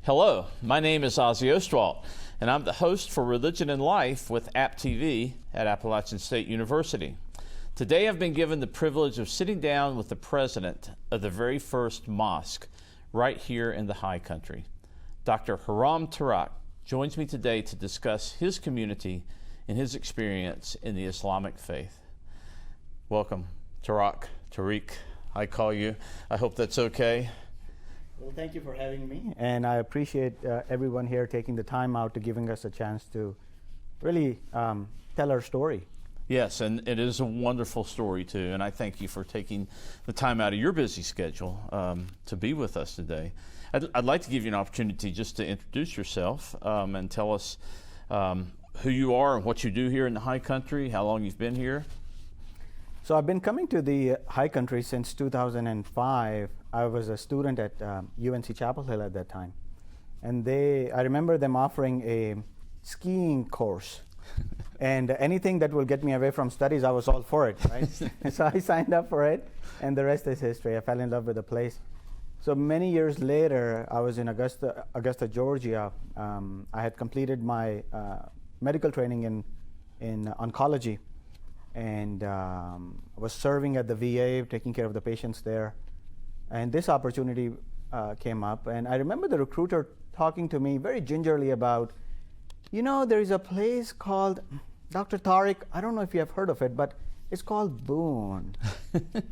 Hello, my name is Ozzie, and I'm the host for Religion and Life with App TV at Appalachian State University. Today I've been given the privilege of sitting down with the president of the very first mosque right here in the High Country. Dr. Khurram Tariq joins me today to discuss his community and his experience in the Islamic faith. Welcome, Tariq, I call you. I hope that's okay. Well, thank you for having me, and I appreciate everyone here taking the time out to giving us a chance to really tell our story. Yes, and it is a wonderful story too, and I thank you for taking the time out of your busy schedule to be with us today. I'd like to give you an opportunity just to introduce yourself and tell us who you are and what you do here in the High Country, how long you've been here. So I've been coming to the High Country since 2005. I was a student at UNC Chapel Hill at that time. And I remember them offering a skiing course. And anything that will get me away from studies, I was all for it, right? So I signed up for it, and the rest is history. I fell in love with the place. So many years later, I was in Augusta, Georgia. I had completed my medical training in oncology, and was serving at the VA, taking care of the patients there. And this opportunity came up, and I remember the recruiter talking to me very gingerly about, you know, there is a place called Dr. Tariq, I don't know if you have heard of it, but it's called Boone.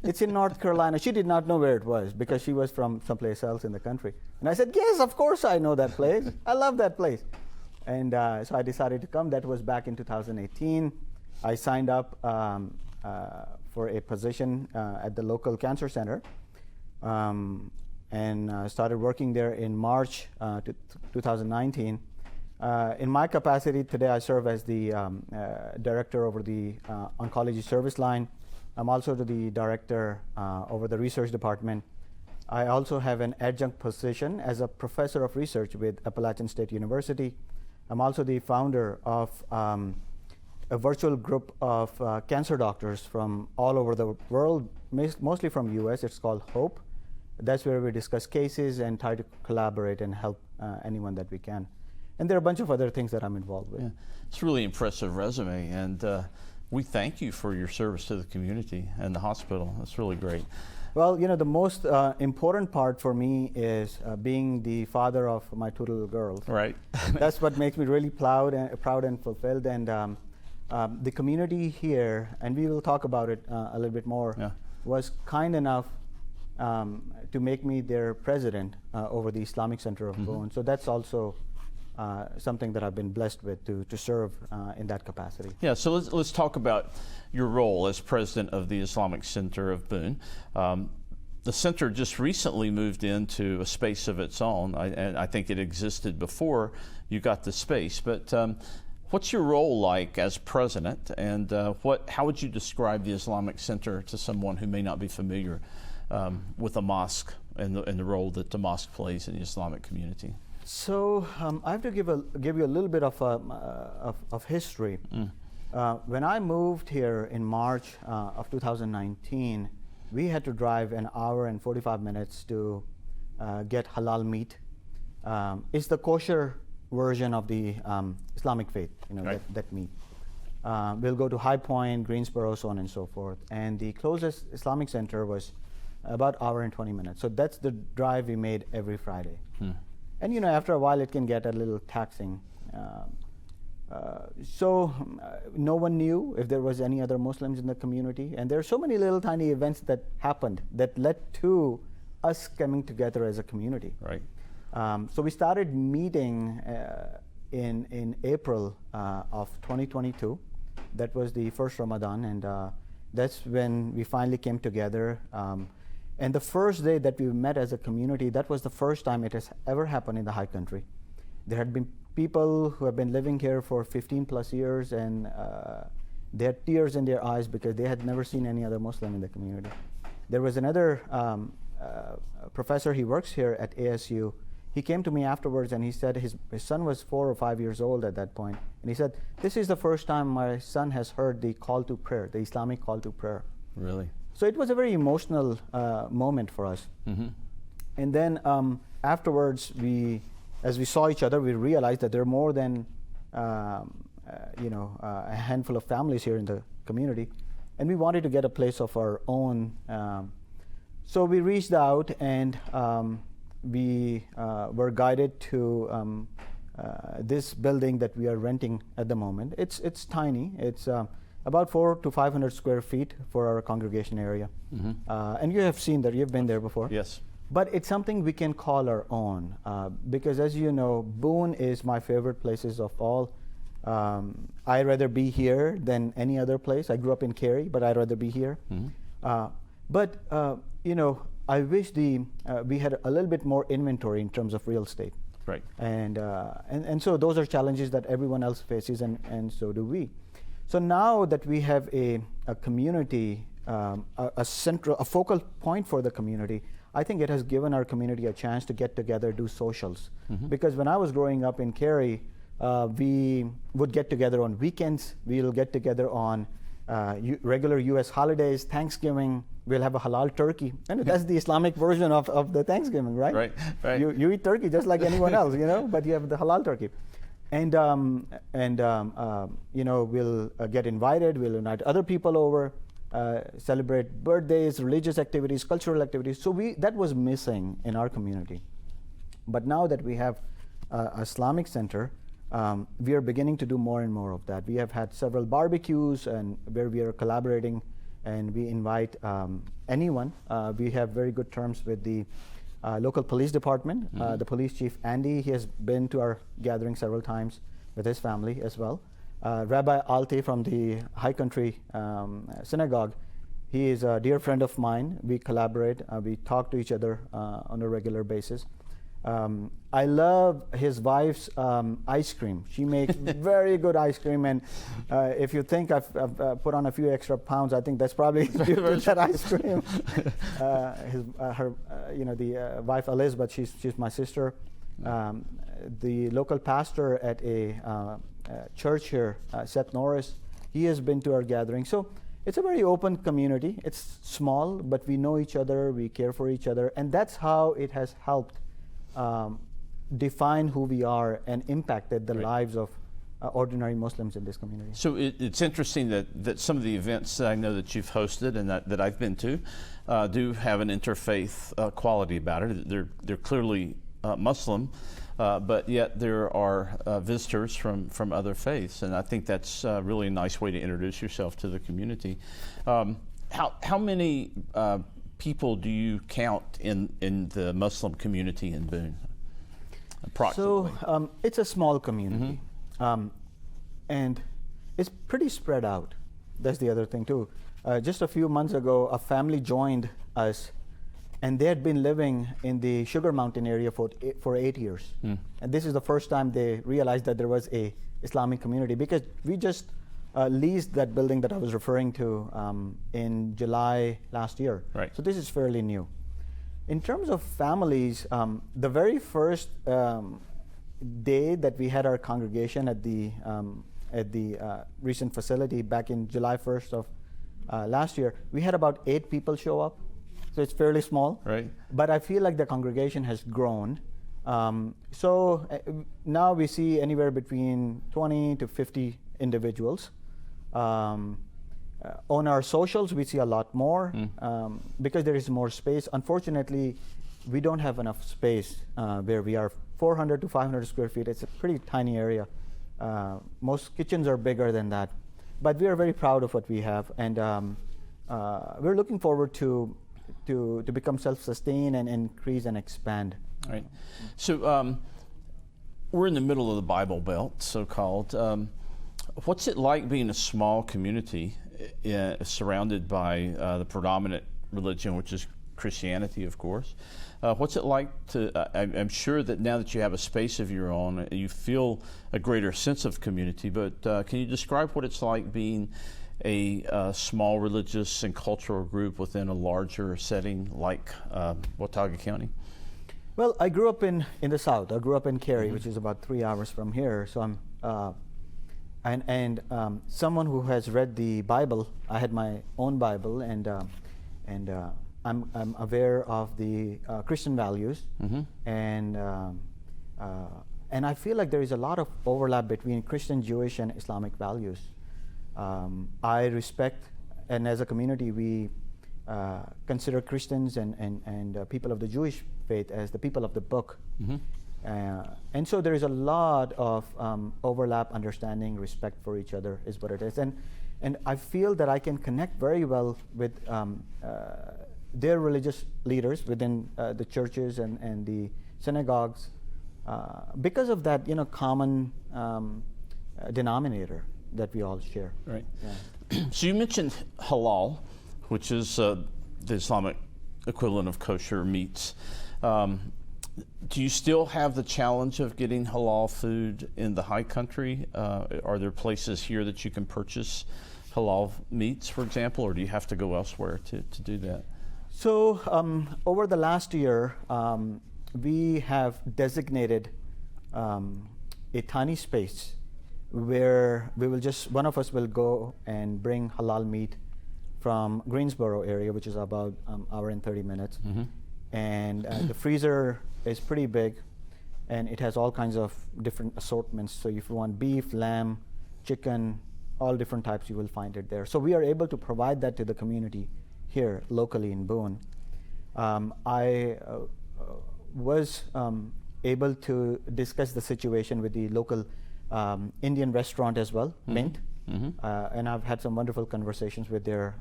It's in North Carolina. She did not know where it was because she was from someplace else in the country. And I said, yes, of course I know that place. I love that place. And so I decided to come. That was back in 2018. I signed up for a position at the local cancer center and started working there in March 2019. In my capacity today, I serve as the director over the oncology service line. I'm also the director over the research department. I also have an adjunct position as a professor of research with Appalachian State University. I'm also the founder of a virtual group of cancer doctors from all over the world, mostly from US. It's called HOPE. That's where we discuss cases and try to collaborate and help anyone that we can. And there are a bunch of other things that I'm involved with. Yeah. It's a really impressive resume, and we thank you for your service to the community and the hospital. That's really great. Well, you know, the most important part for me is being the father of my two little girls. Right. That's what makes me really proud and fulfilled. And the community here, and we will talk about it a little bit more, yeah, was kind enough to make me their president over the Islamic Center of Boone. So that's also something that I've been blessed with to serve in that capacity. Yeah, so let's talk about your role as president of the Islamic Center of Boone. The center just recently moved into a space of its own, and I think it existed before you got the space. But what's your role like as president, and how would you describe the Islamic Center to someone who may not be familiar with a mosque and the role that the mosque plays in the Islamic community? So I have to give you a little bit of history. When I moved here in March of 2019, we had to drive an hour and 45 minutes to get halal meat. It's the kosher version of the Islamic faith, you know, right, that meat. We'll go to High Point, Greensboro, so on and so forth. And the closest Islamic center was about an hour and 20 minutes. So that's the drive we made every Friday. And you know, after a while, it can get a little taxing. So no one knew if there was any other Muslims in the community. And there are so many little tiny events that happened that led to us coming together as a community. Right. So we started meeting in April of 2022. That was the first Ramadan, and that's when we finally came together. And the first day that we met as a community, that was the first time it has ever happened in the High Country. There had been people who have been living here for 15 plus years, and they had tears in their eyes because they had never seen any other Muslim in the community. There was another professor, he works here at ASU. He came to me afterwards and he said his son was 4 or 5 years old at that point. And he said, this is the first time my son has heard the call to prayer, the Islamic call to prayer. Really? So it was a very emotional moment for us. And then afterwards, we as we saw each other, we realized that there are more than a handful of families here in the community, and we wanted to get a place of our own. So we reached out, and we were guided to this building that we are renting at the moment. It's tiny. It's about 400 to 500 square feet for our congregation area. And you have seen that. You've been there before. Yes. But it's something we can call our own, because as you know, Boone is my favorite places of all. I'd rather be here than any other place. I grew up in Cary, but I'd rather be here. I wish we had a little bit more inventory in terms of real estate. Right. And so those are challenges that everyone else faces, and so do we. So now that we have a community, a focal point for the community, I think it has given our community a chance to get together, do socials. Because when I was growing up in Cary, we would get together on weekends. We'll get together on regular U.S. holidays, Thanksgiving. We'll have a halal turkey, and that's the Islamic version of the Thanksgiving, right? Right. You eat turkey just like anyone else, but you have the halal turkey, and we'll get invited. We'll invite other people over, celebrate birthdays, religious activities, cultural activities. So that was missing in our community. But now that we have a Islamic center, we are beginning to do more and more of that. We have had several barbecues and where we are collaborating, and we invite anyone. We have very good terms with the local police department. The police chief, Andy, he has been to our gathering several times with his family as well. Rabbi Alti from the High Country Synagogue, he is a dear friend of mine. We collaborate, we talk to each other on a regular basis. I love his wife's ice cream. She makes very good ice cream, and if you think I've put on a few extra pounds, I think that's probably due to that ice cream. The wife Elizabeth, she's my sister. The local pastor at a church here, Seth Norris, he has been to our gathering. So it's a very open community. It's small, but we know each other, we care for each other, and that's how it has helped define who we are and impacted the lives of ordinary Muslims in this community. So it's interesting that some of the events that I know that you've hosted and that I've been to do have an interfaith quality about it. They're clearly Muslim, but yet there are visitors from other faiths, and I think that's really a nice way to introduce yourself to the community. How many people do you count in the Muslim community in Boone, approximately? So it's a small community, and it's pretty spread out. That's the other thing too. Just a few months ago, a family joined us, and they had been living in the Sugar Mountain area for 8 years. And this is the first time they realized that there was a Islamic community, because we just leased that building that I was referring to in July last year. Right. So this is fairly new. In terms of families, the very first day that we had our congregation at the recent facility back in July 1st of last year, we had about 8 people show up. So it's fairly small. Right. But I feel like the congregation has grown. So now we see anywhere between 20 to 50 individuals. On our socials, we see a lot more because there is more space. Unfortunately, we don't have enough space where we are 400 to 500 square feet. It's a pretty tiny area. Most kitchens are bigger than that. But we are very proud of what we have, and we're looking forward to become self-sustained and increase and expand. All right. So we're in the middle of the Bible Belt, so-called. What's it like being a small community surrounded by the predominant religion, which is Christianity, of course? What's it like I'm sure that now that you have a space of your own, you feel a greater sense of community, but can you describe what it's like being a small religious and cultural group within a larger setting like Watauga County? Well, I grew up in the South. I grew up in Cary, which is about 3 hours from here. So I'm someone who has read the Bible. I had my own Bible, and I'm aware of the Christian values, and And I feel like there is a lot of overlap between Christian, Jewish, and Islamic values. I respect, and as a community, we consider Christians and people of the Jewish faith as the people of the book. And so there is a lot of overlap, understanding, respect for each other is what it is. And I feel that I can connect very well with their religious leaders within the churches and the synagogues because of that, common denominator that we all share. Right. Yeah. So you mentioned halal, which is the Islamic equivalent of kosher meats. Do you still have the challenge of getting halal food in the high country? Are there places here that you can purchase halal meats, for example, or do you have to go elsewhere to do that? So over the last year, we have designated a tiny space where one of us will go and bring halal meat from Greensboro area, which is about an hour and 30 minutes. And the freezer is pretty big, and it has all kinds of different assortments. So if you want beef, lamb, chicken, all different types, you will find it there. So we are able to provide that to the community here locally in Boone. I was able to discuss the situation with the local Indian restaurant as well, Mint. And I've had some wonderful conversations with their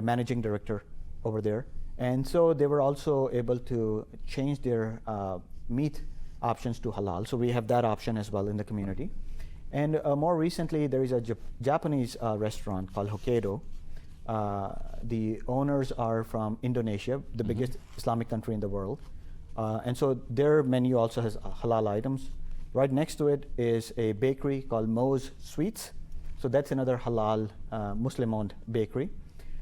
managing director over there. And so they were also able to change their meat options to halal. So we have that option as well in the community. And more recently, there is a Japanese restaurant called Hokkaido. The owners are from Indonesia, the biggest Islamic country in the world. And so their menu also has halal items. Right next to it is a bakery called Mo's Sweets. So that's another halal Muslim-owned bakery.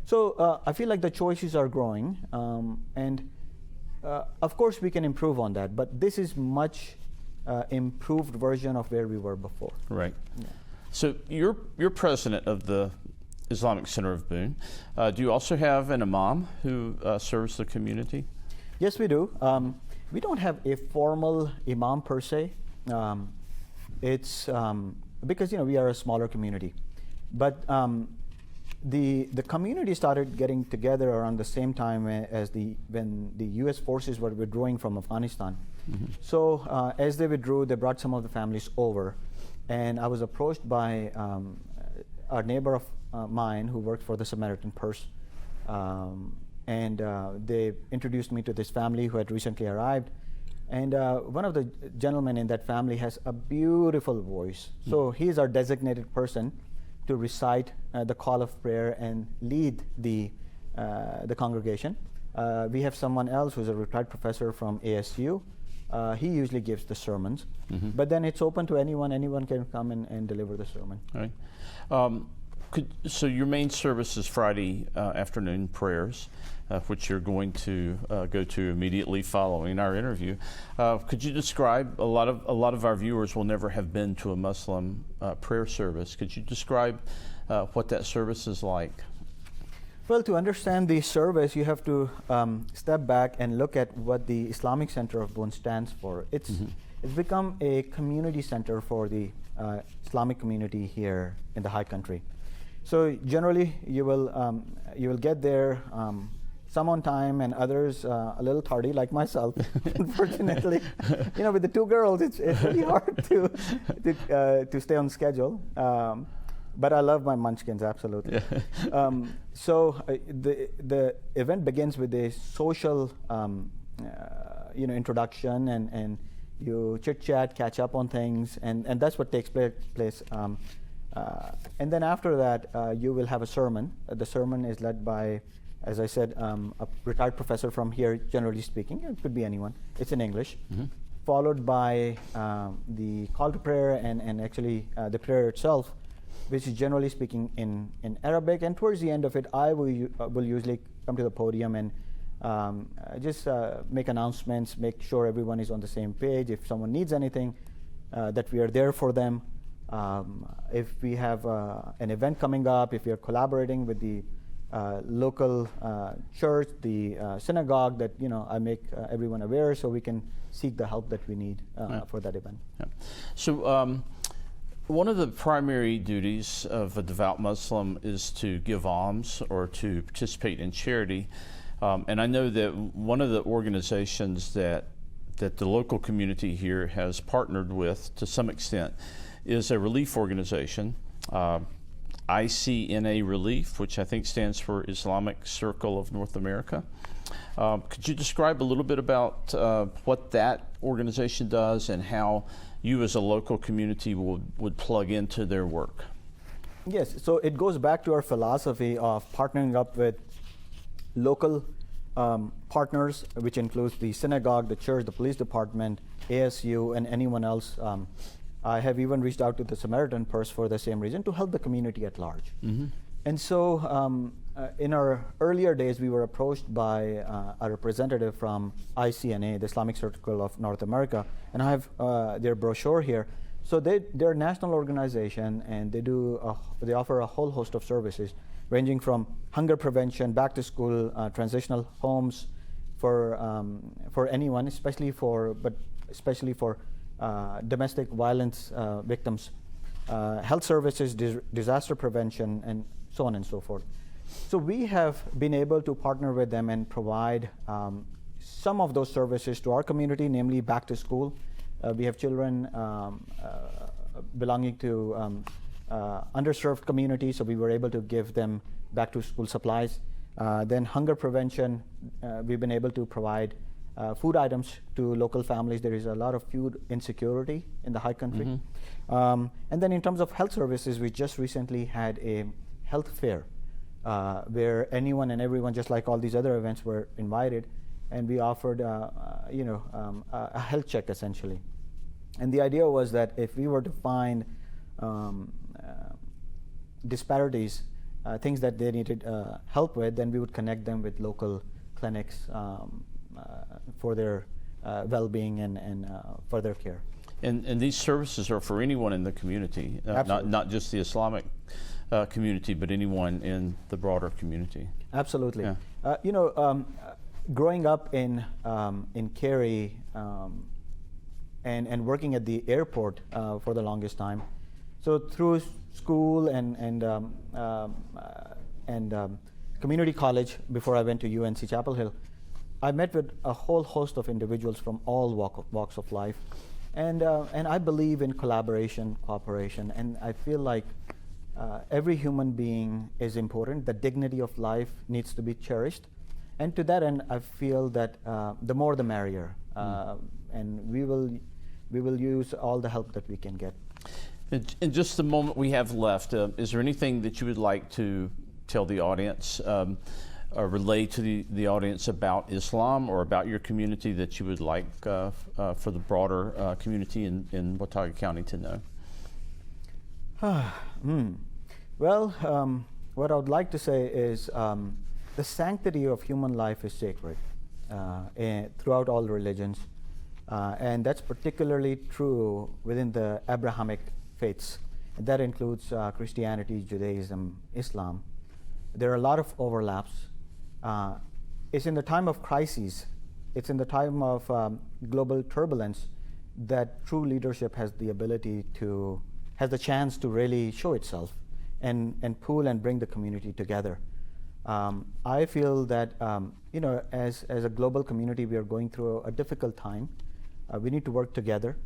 So I feel like the choices are growing, and of course we can improve on that, but this is much improved version of where we were before. Right. Yeah. So you're president of the Islamic Center of Boone. Do you also have an imam who serves the community? Yes, we do. We don't have a formal imam per se. It's because we are a smaller community, but the community started getting together around the same time as when the U.S. forces were withdrawing from Afghanistan. So as they withdrew, they brought some of the families over, and I was approached by a neighbor of mine who worked for the Samaritan Purse, and they introduced me to this family who had recently arrived. And one of the gentlemen in that family has a beautiful voice. So he's our designated person to recite the call of prayer and lead the congregation. We have someone else who's a retired professor from ASU. He usually gives the sermons, but then it's open to anyone. Anyone can come and deliver the sermon. All right. So your main service is Friday afternoon prayers, which you're going to go to immediately following our interview. Could you describe, a lot of our viewers will never have been to a Muslim prayer service. Could you describe what that service is like? Well, to understand the service, you have to step back and look at what the Islamic Center of Boone stands for. It's become a community center for the Islamic community here in the High Country. So generally, you will get there some on time and others a little tardy, like myself. Unfortunately, with the two girls, it's really hard to stay on schedule. But I love my munchkins, absolutely. So the event begins with a social, introduction, and you chit chat, catch up on things, and that's what takes place. And then after that, you will have a sermon. The sermon is led by, as I said, a retired professor from here, generally speaking. It could be anyone. It's in English. Followed by the call to prayer and actually the prayer itself, which is generally speaking in Arabic. And towards the end of it, I will usually come to the podium and just make announcements, make sure everyone is on the same page. If someone needs anything, that we are there for them. If we have an event coming up, if we are collaborating with the local church, the synagogue that I make everyone aware so we can seek the help that we need for that event. Yeah. So one of the primary duties of a devout Muslim is to give alms or to participate in charity. And I know that one of the organizations that the local community here has partnered with to some extent is a relief organization, ICNA Relief, which I think stands for Islamic Circle of North America. Could you describe a little bit about what that organization does and how you as a local community would plug into their work? Yes, so it goes back to our philosophy of partnering up with local partners, which includes the synagogue, the church, the police department, ASU, and anyone else. I have even reached out to the Samaritan Purse for the same reason, to help the community at large. Mm-hmm. And so in our earlier days, we were approached by a representative from ICNA, the Islamic Circle of North America, and I have their brochure here. So they're a national organization, and they offer a whole host of services, ranging from hunger prevention, back to school, transitional homes for anyone, especially for domestic violence victims, health services, disaster prevention, and so on and so forth. So we have been able to partner with them and provide some of those services to our community, namely back to school. We have children belonging to underserved communities, so we were able to give them back to school supplies. Then hunger prevention, we've been able to provide food items to local families. There is a lot of food insecurity in the high country. Mm-hmm. And then in terms of health services, we just recently had a health fair where anyone and everyone, just like all these other events, were invited, and we offered a health check essentially. And the idea was that if we were to find disparities, things that they needed help with, then we would connect them with local clinics for their well-being and for their care. And these services are for anyone in the community, not just the Islamic community, but anyone in the broader community. Absolutely. Yeah. Growing up in Cary and working at the airport for the longest time, so through school and community college before I went to UNC Chapel Hill, I met with a whole host of individuals from all walks of life, and I believe in collaboration, cooperation, and I feel like every human being is important. The dignity of life needs to be cherished, and to that end, I feel that the more the merrier, and we will use all the help that we can get. In just the moment we have left, is there anything that you would like to tell the audience, or relay to the audience about Islam or about your community that you would like for the broader community in Watauga County to know? Well, what I would like to say is the sanctity of human life is sacred throughout all religions, and that's particularly true within the Abrahamic faiths. And that includes Christianity, Judaism, Islam. There are a lot of overlaps. It's in the time of crises, it's in the time of global turbulence that true leadership has the chance to really show itself and pool and bring the community together. I feel that as a global community, we are going through a difficult time. We need to work together.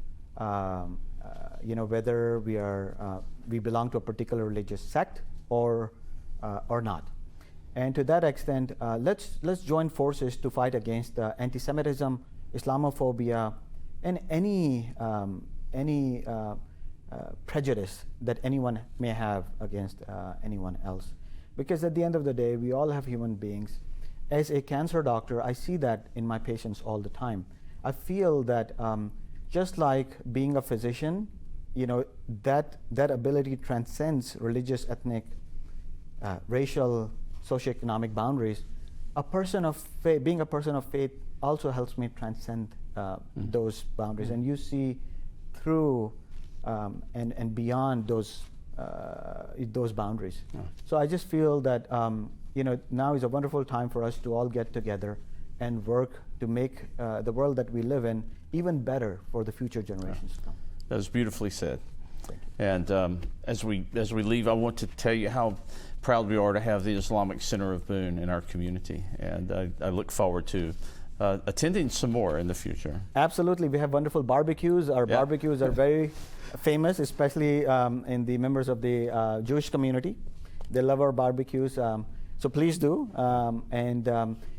Whether we belong to a particular religious sect or not. And to that extent, let's join forces to fight against anti-Semitism, Islamophobia, and any prejudice that anyone may have against anyone else. Because at the end of the day, we all have human beings. As a cancer doctor, I see that in my patients all the time. I feel that just like being a physician, that ability transcends religious, ethnic, racial, socioeconomic boundaries. Being a person of faith also helps me transcend those boundaries, and you see through and beyond those boundaries. Yeah. So I just feel that now is a wonderful time for us to all get together and work to make the world that we live in even better for the future generations to come. That was beautifully said. Thank you. And as we leave, I want to tell you how proud we are to have the Islamic Center of Boone in our community, and I look forward to attending some more in the future. Absolutely, we have wonderful barbecues. Our barbecues are very famous, especially in the members of the Jewish community. They love our barbecues, so please do.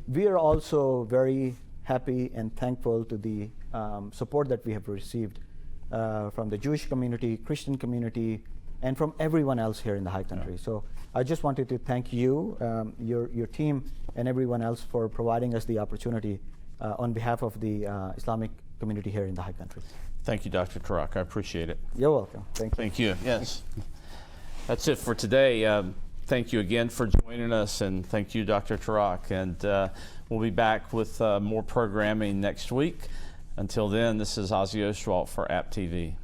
We are also very happy and thankful to the support that we have received from the Jewish community, Christian community, and from everyone else here in the High Country. So I just wanted to thank you, your team, and everyone else for providing us the opportunity on behalf of the Islamic community here in the High Country. Thank you, Dr. Tariq. I appreciate it. You're welcome. Thank you. Thank you. Yes. That's it for today. Thank you again for joining us, and thank you, Dr. Tariq. And we'll be back with more programming next week. Until then, this is Ozzie Ostwalt for App TV.